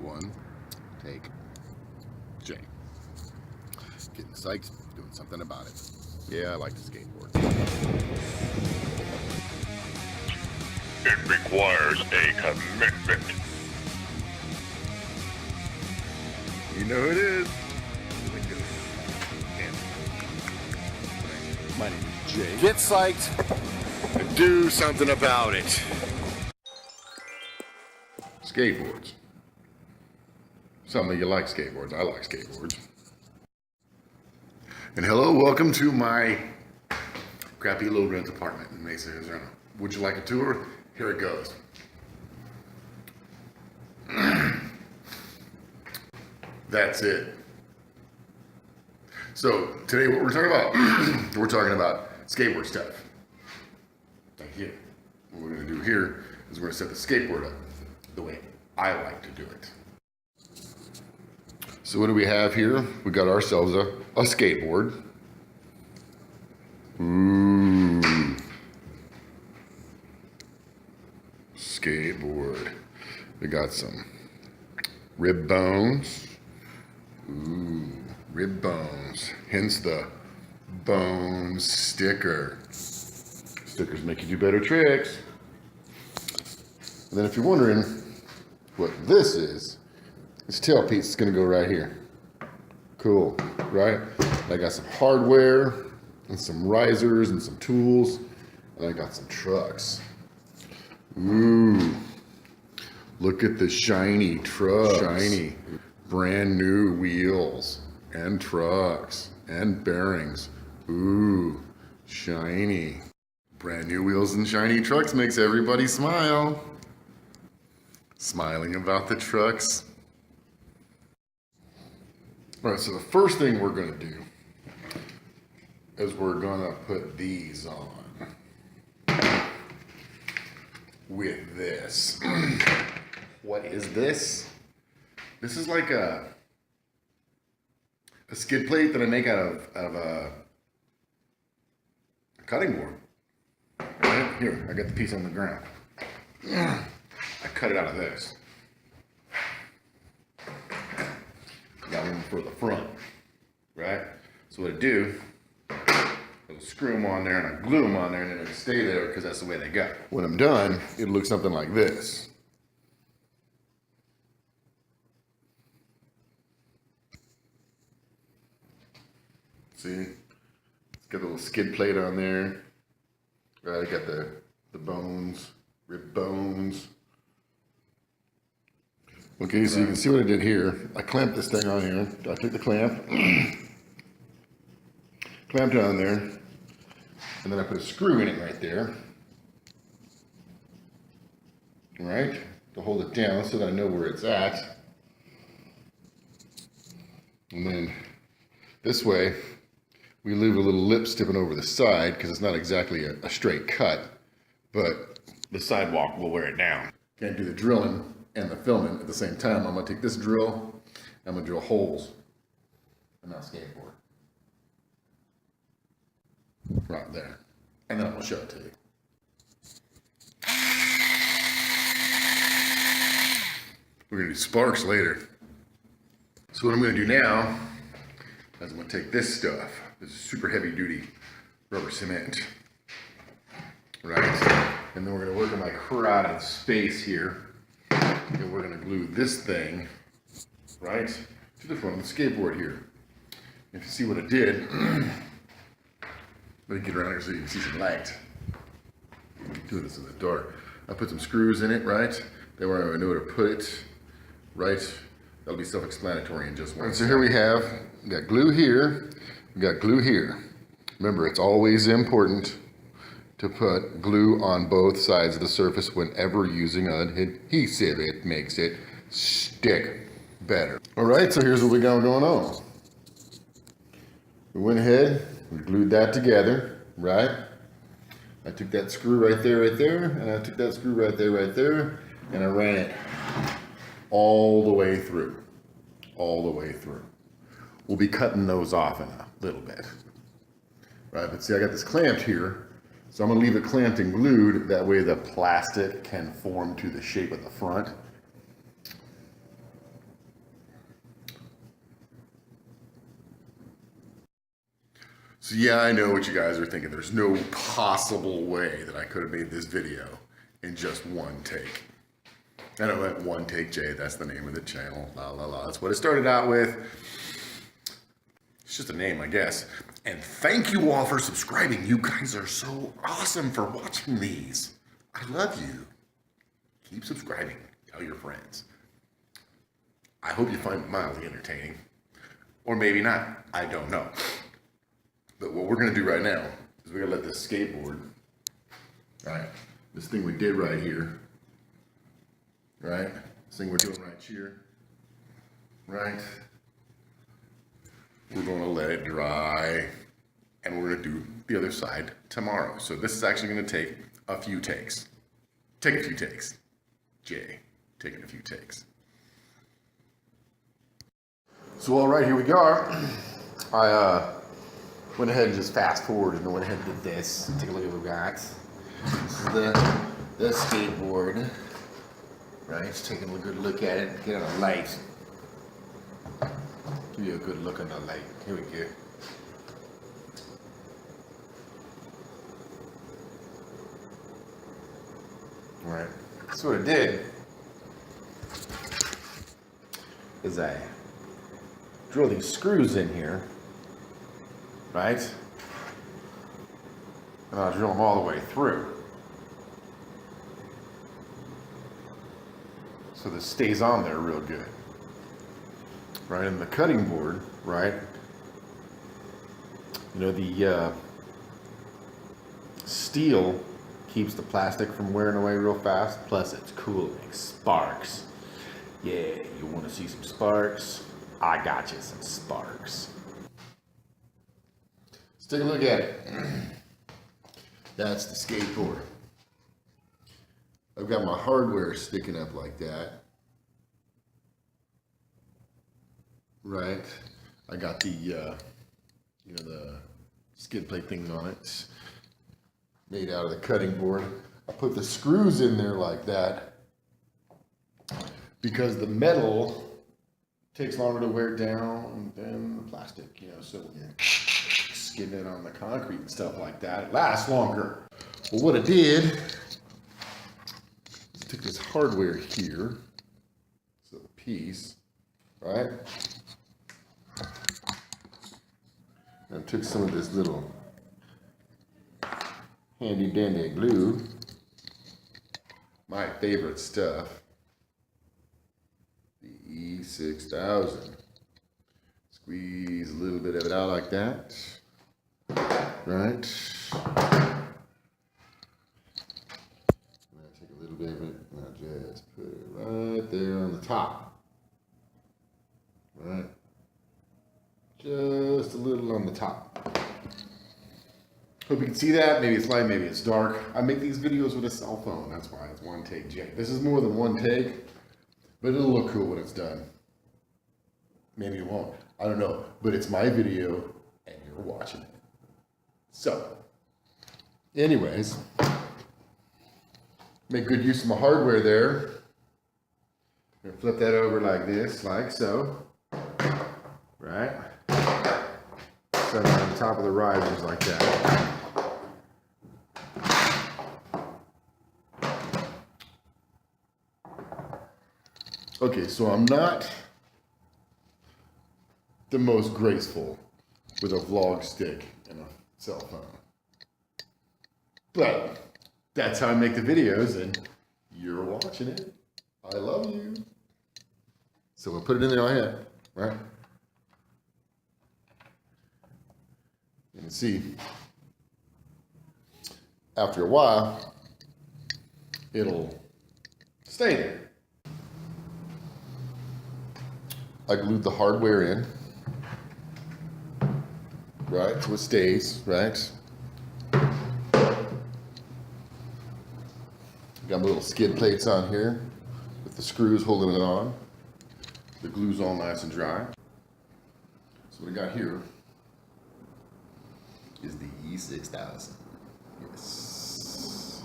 one take J. Getting psyched, doing something about it. Yeah, I like to skateboard. It requires a commitment. You know who it is. My name is Jay. Get psyched and do something about it. Skateboards. Some of you like skateboards. I like skateboards. And hello, welcome to my crappy little rent apartment in Mesa, Arizona. Would you like a tour? Here it goes. That's it. So today what we're talking about, we're talking about skateboard stuff. Like here. What we're gonna do here is we're gonna set the skateboard up the way I like to do it. So what do we have here? We got ourselves a skateboard. Ooh. Skateboard. We got some rib bones. Ooh, rib bones. Hence the bones sticker. Stickers make you do better tricks. And then if you're wondering what this is, this tailpiece is gonna go right here. Cool, right? I got some hardware and some risers and some tools, and I got some trucks. Ooh, look at the shiny trucks. Shiny, brand new wheels and trucks and bearings. Ooh, shiny. Brand new wheels and shiny trucks makes everybody smile. Smiling about the trucks. All right, so the first thing we're gonna do is we're gonna put these on with this. What is this? This is like a skid plate that I make out of a cutting board. Right here, I got the piece on the ground. I cut it out of this. Got one for the front, right? So what I do, I'll screw them on there and I glue them on there and then it'll stay there because that's the way they go. When I'm done, it'll look something like this. See? It's got a little skid plate on there. Right, I got the bones, rib bones. Okay, so you can see what I did here. I clamped this thing on here. I took the clamp, clamped it on there, and then I put a screw in it right there. Right? To hold it down so that I know where it's at. And then this way, we leave a little lip sticking over the side because it's not exactly a straight cut, but the sidewalk will wear it down. Can't do the drilling and the filming at the same time. I'm gonna take this drill, I'm gonna drill holes in that skateboard. Right there. And then I'm gonna show it to you. We're gonna do sparks later. So what I'm gonna do now is I'm gonna take this stuff. This is super heavy duty rubber cement. Right? And then we're gonna work on my crowded space here. And we're gonna glue this thing, right, to the front of the skateboard here. If you see what I did, let me get around here so you can see some light. Doing this in the dark. I put some screws in it, right? That way I know where to put it, right? That'll be self-explanatory in just one. Right, so here we got glue here, we got glue here. Remember, it's always important to put glue on both sides of the surface whenever using an adhesive. It makes it stick better. All right, so here's what we got going on. We went ahead, we glued that together, right? I took that screw right there, and I took that screw right there, and I ran it all the way through, We'll be cutting those off in a little bit, right? But see, I got this clamped here, so I'm gonna leave it clamped and glued. That way the plastic can form to the shape of the front. So yeah, I know what you guys are thinking. There's no possible way that I could have made this video in just one take. I know that OneTakeJay, that's the name of the channel. La la la. That's what it started out with. It's just a name, I guess. And thank you all for subscribing. You guys are so awesome for watching these. I love you. Keep subscribing. Tell your friends. I hope you find it mildly entertaining. Or maybe not. I don't know. But what we're going to do right now is we're going to let this skateboard, right, this thing we did right here, right, this thing we're doing right here, right, we're going to let it dry, and we're going to do the other side tomorrow. So this is actually going to take a few takes. Take a few takes. Jay, taking a few takes. So all right, here we go. I went ahead and just fast forwarded and went ahead and did this. Take a look at what we got. This is the skateboard. Right, just taking a good look at it. Get on the light. Give you a good look on the light. Here we go. All right. So what I did is I drill these screws in here, right? And I'll drill them all the way through. So this stays on there real good. Right, and the cutting board, right? You know, the steel keeps the plastic from wearing away real fast, plus it's cooling, sparks. Yeah, you want to see some sparks? I got you some sparks. Let's take a look at it. That's the skateboard. I've got my hardware sticking up like that. Right. I got the, you know, the skid plate things on it. Made out of the cutting board. I put the screws in there like that because the metal takes longer to wear down than the plastic, you know, so when you're skidding it on the concrete and stuff like that, it lasts longer. Well, what I did is took this hardware here, this little piece, right? And took some of this little handy dandy glue, my favorite stuff, the E6000. Squeeze a little bit of it out like that, right? And I take a little bit of it and I just put it right there on the top, right? Just a little on the top. Hope you can see that. Maybe it's light, maybe it's dark. I make these videos with a cell phone. That's why it's OneTakeJay. This is more than one take, but it'll look cool when it's done. Maybe it won't. I don't know. But it's my video, and you're watching it. So, anyways, make good use of my hardware there. I'm gonna flip that over like this, like so. Right? Set it on top of the risers like that. Okay, so I'm not the most graceful with a vlog stick and a cell phone. But that's how I make the videos, and you're watching it. I love you. So we'll put it in there like that, right? You can see, after a while, it'll stay there. I glued the hardware in, right, so it stays, right? Got my little skid plates on here with the screws holding it on. The glue's all nice and dry. So what I got here is the E6000. Yes.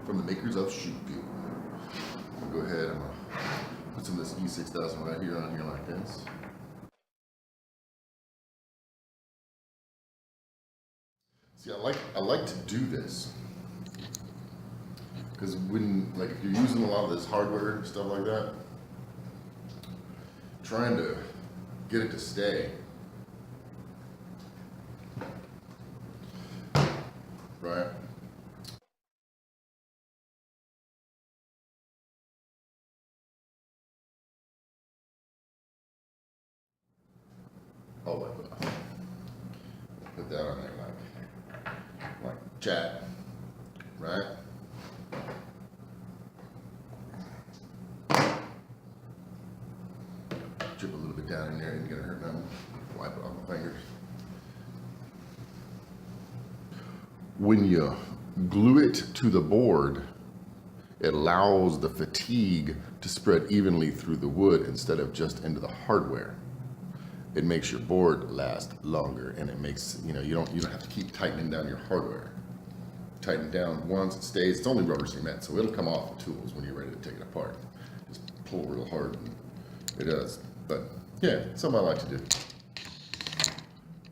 From the makers of Shoot Goo. I'll go ahead and put some of this E6000 right here on here like this. See, I like to do this because when, like, if you're using a lot of this hardware and stuff like that, trying to get it to stay, right? Oh, put that on there like chat, right? Drip a little bit down in there, ain't gonna hurt nothing. Wipe it off my fingers. When you glue it to the board, it allows the fatigue to spread evenly through the wood instead of just into the hardware. It makes your board last longer, and it makes, you don't have to keep tightening down your hardware. Tighten it down once, it stays. It's only rubber cement, so it'll come off the tools when you're ready to take it apart. Just pull real hard, and it does. But yeah, something I like to do.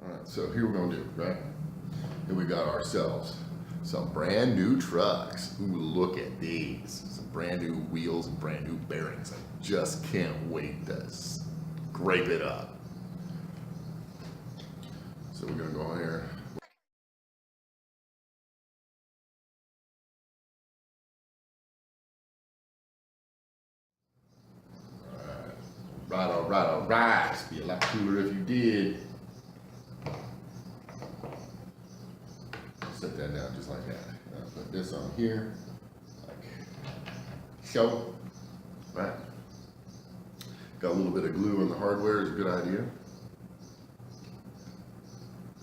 All right, so here we're gonna do, right? Here we got ourselves some brand new trucks. Ooh, look at these. Some brand new wheels and brand new bearings. I just can't wait to scrape it up. So we're gonna go in here. All right. It'd be a lot cooler if you did. Set that down just like that. Put this on here, like so. Right. Got a little bit of glue on the hardware is a good idea.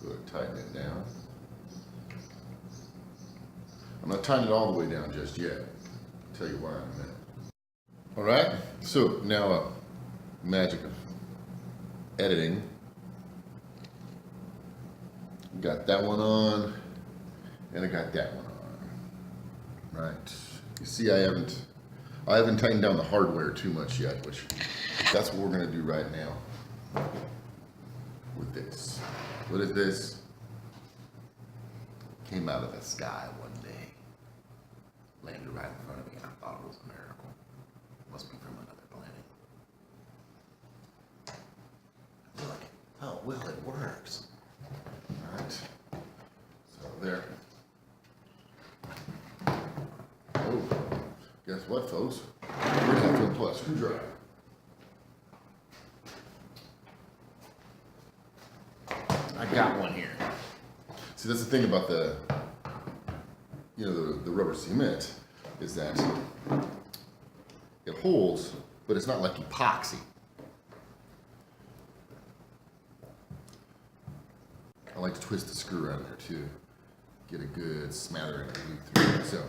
Go ahead and tighten it down. I'm not tying it all the way down just yet. I'll tell you why in a minute. All right, so now magic of editing. Got that one on, and I got that one on. Right. You see, I haven't tightened down the hardware too much yet, which that's what we're gonna do right now with this. What is this? Came out of the sky one day, landed right in front of me, and I thought it was a miracle. Must be from another planet. I feel like, oh well, it works. All right. So there. Oh, guess what, folks? We're gonna have to apply a screwdriver. I got one here. See, that's the thing about the rubber cement is that it holds, but it's not like epoxy. I like to twist the screw around there too, get a good smattering of glue through it. So.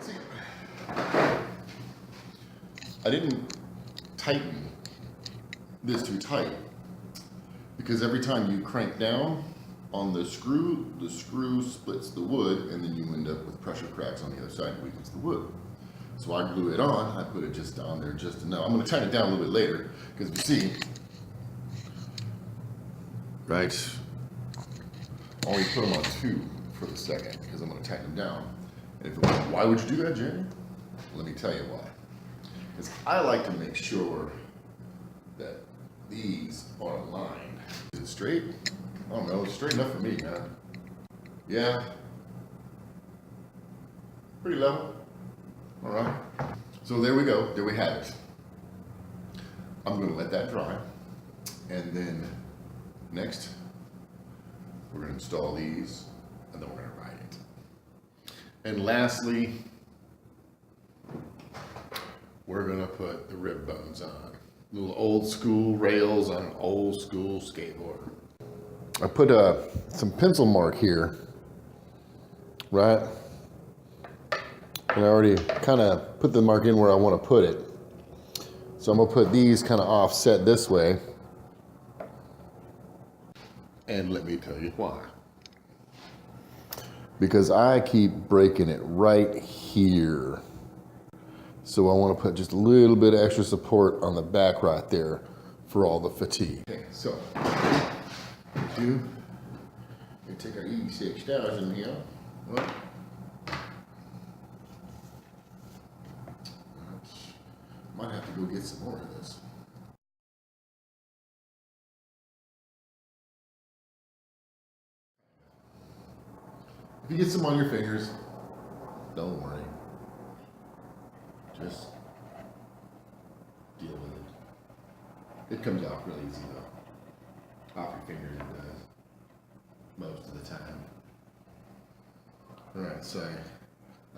See, I didn't tighten this too tight because every time you crank down on the screw splits the wood, and then you end up with pressure cracks on the other side and weakens the wood. So I glue it on. I put it just on there just enough. I'm going to tighten it down a little bit later because you see, right? Only put them on 2 for the second because I'm going to tighten them down. And if it was, why would you do that, Jenny? Let me tell you why. Because I like to make sure that these are aligned. Is it straight? I don't know. It's straight enough for me, man. Yeah. Pretty level. All right. So there we go. There we have it. I'm going to let that dry. And then next, we're going to install these, and then we're going to ride it. And lastly, we're going to put the rib bones on. Little old school rails on an old school skateboard. I put some pencil mark here, right? And I already kind of put the mark in where I want to put it. So I'm going to put these kind of offset this way. And let me tell you why. Because I keep breaking it right here. So I want to put just a little bit of extra support on the back right there for all the fatigue. Okay, so we take our E6000 here. Well, might have to go get some more of this. If you get some on your fingers, don't worry. Just deal with it. It comes out really easy though. Off your fingers it does. Most of the time. Alright, so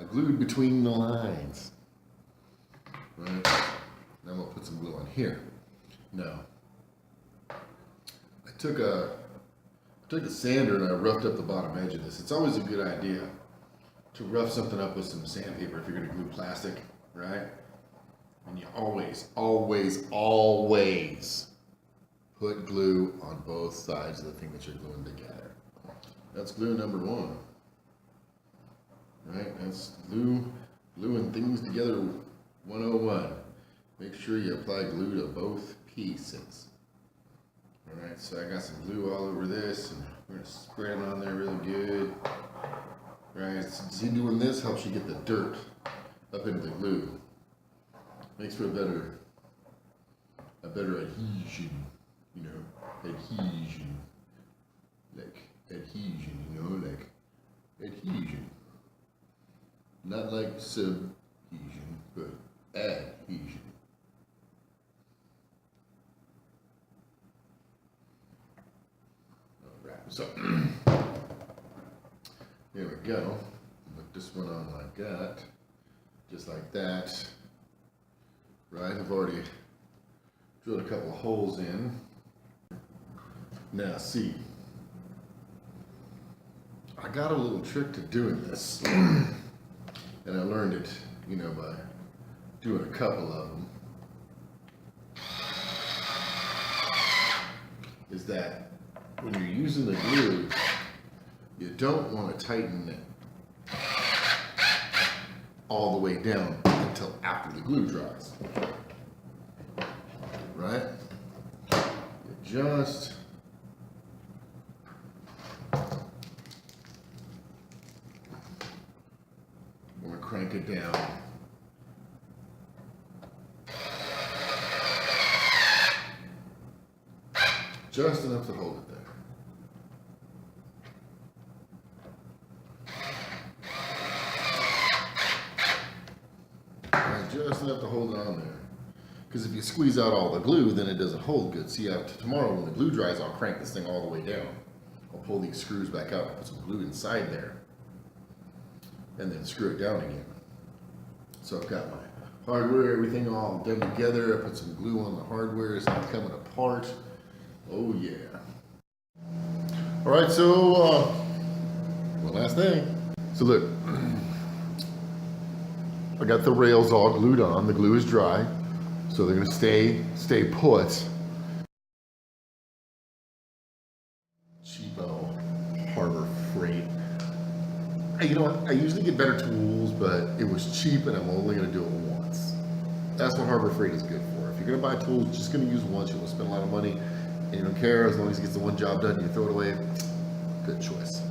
I glued between the lines. Right? Now I'm gonna put some glue on here. Now, I took a sander and I roughed up the bottom edge of this. It's always a good idea to rough something up with some sandpaper if you're gonna glue plastic, right? And you always, always, always put glue on both sides of the thing that you're gluing together. That's glue number one, right? That's gluing things together 101. Make sure you apply glue to both pieces. Alright, so I got some glue all over this, and we're going to spread it on there really good. Right, see, doing this helps you get the dirt up into the glue. Makes for a better adhesion, you know, adhesion. Like adhesion, you know, like adhesion. Not like subhesion, but adhesion. So, here we go. Put this one on like that, just like that. Right, I've already drilled a couple of holes in. Now, see, I got a little trick to doing this, and I learned it, you know, by doing a couple of them. Is that when you're using the glue, you don't want to tighten it all the way down until after the glue dries. Right? You just want to crank it down. Just enough to hold it there. And just enough to hold it on there. Because if you squeeze out all the glue, then it doesn't hold good. See, tomorrow when the glue dries, I'll crank this thing all the way down. I'll pull these screws back out and put some glue inside there. And then screw it down again. So I've got my hardware, everything all done together. I put some glue on the hardware. It's not coming apart. Oh yeah. All right, so one last thing. So look, I got the rails all glued on. The glue is dry, so they're gonna stay put. Cheapo Harbor Freight. You know what? I usually get better tools, but it was cheap, and I'm only gonna do it once. That's what Harbor Freight is good for. If you're gonna buy tools, just gonna use once. You won't spend a lot of money. And you don't care, as long as it gets the one job done, you throw it away. Good choice.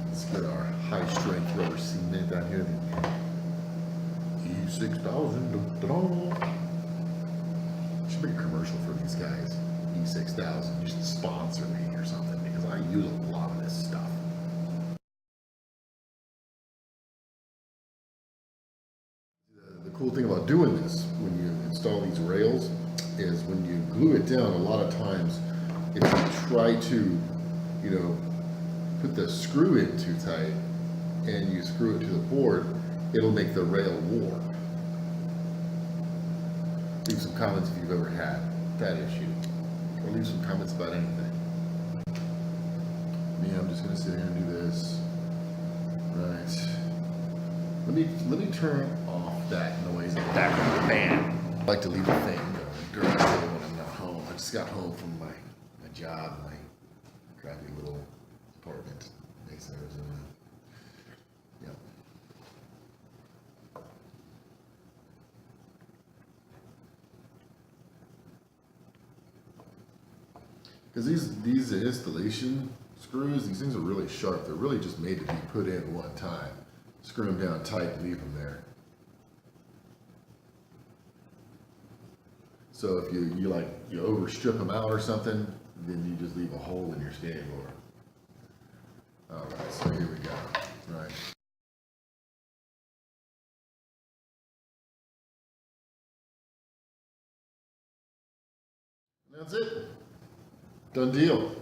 Let's get our high strength rubber cement down here. The E6000. Should make a commercial for these guys. E6000. You should sponsor me or something, because I use a lot of this stuff. The cool thing about doing this when you install these rails is when you glue it down, a lot of times if you try to, you know, put the screw in too tight and you screw it to the board, it'll make the rail warp. Leave some comments if you've ever had that issue, or leave some comments about anything. Me, I'm just gonna sit here and do this. Right. Let me turn off that noise in the background of the fan. I like to leave the thing going during the day when I'm not home. I just got home from my job, my crappy little Department, Mesa, Arizona. Yep. Because these installation screws, these things are really sharp. They're really just made to be put in one time. Screw them down tight and leave them there. So if you overstrip them out or something, then you just leave a hole in your skateboard. All right, so here we go. All right. That's it. Done deal.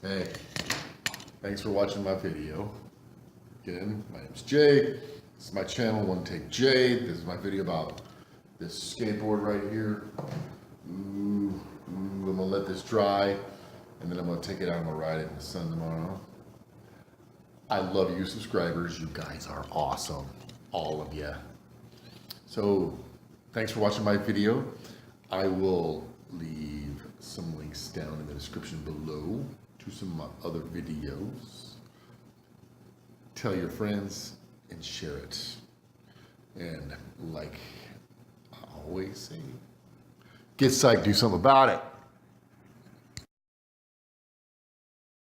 Hey, thanks for watching my video. Again, my name's Jay. This is my channel, OneTakeJay. This is my video about this skateboard right here. I'm gonna let this dry, and then I'm gonna take it out and I'm gonna ride it in the sun tomorrow. I love you subscribers. You guys are awesome. All of you. So, thanks for watching my video. I will leave some links down in the description below to some of my other videos. Tell your friends and share it. And like I always say, get psyched, do something about it.